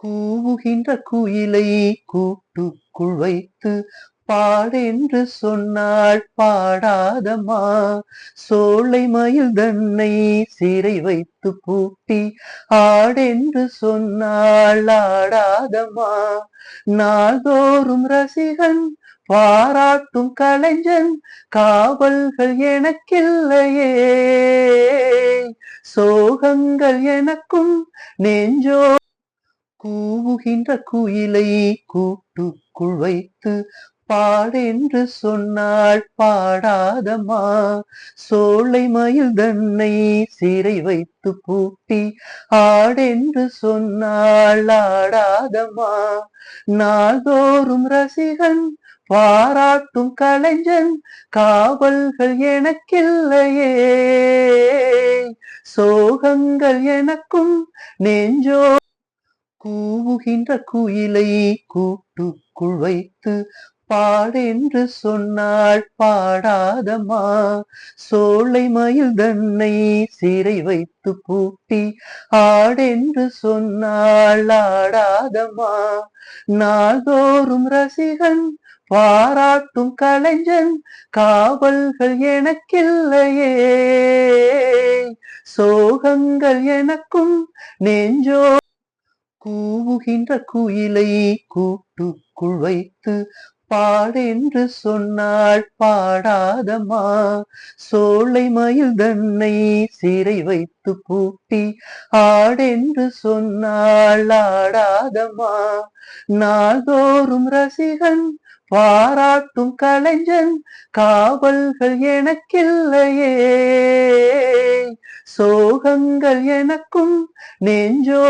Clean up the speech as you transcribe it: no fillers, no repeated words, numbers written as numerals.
கூவுகின்ற குயிலை கூட்டுக்குள் வைத்து பாடென்று சொன்னாள் பாடாதம்மா. சோலை மயில் தன்னை சிறை வைத்து பூட்டி ஆடென்று சொன்னாள் ஆடாதம்மா. நாள்தோறும் ரசிகன் பாராட்டும் கலைஞன் காவல்கள் எனக்கில்லையே. சோகங்கள் எனக்கும் நெஞ்சோ. கூவுகின்ற குயிலை கூட்டுக்குள் வைத்து பாடென்று சொன்னாள் பாடாதம்மா. சோலை மயில் தன்னை சிறை வைத்து பூட்டி ஆடென்று சொன்னாள் ஆடாதம்மா. நாள்தோறும் ரசிகன் பாராட்டும் கலைஞன் காவல்கள் எனக்கில்லையே. சோகங்கள் எனக்கும் நெஞ்சோ. கூவுகின்ற குயிலை கூட்டுக்குள் வைத்து பாடென்று சொன்னாள் பாடாதம்மா. சோலை மயில் தன்னை சிறை வைத்து பூட்டி ஆடென்று சொன்னாள் ஆடாதம்மா. நாள்தோறும் ரசிகன் பாராட்டும் கலைஞன் காவல்கள் எனக்கில்லையே. சோகங்கள் எனக்கும் நெஞ்சோ. கூவுகின்ற குயிலை கூட்டுக்குள் வைத்து பாடென்று சொன்னாள் பாடாதம்மா. சோலை மயில் தன்னை சிறை வைத்து பூட்டி ஆடென்று சொன்னாள் ஆடாதம்மா. நாள்தோறும் ரசிகன் பாராட்டும் கலைஞன் காவல்கள் எனக்கில்லையே. சோகங்கள் எனக்கும் நெஞ்சோ.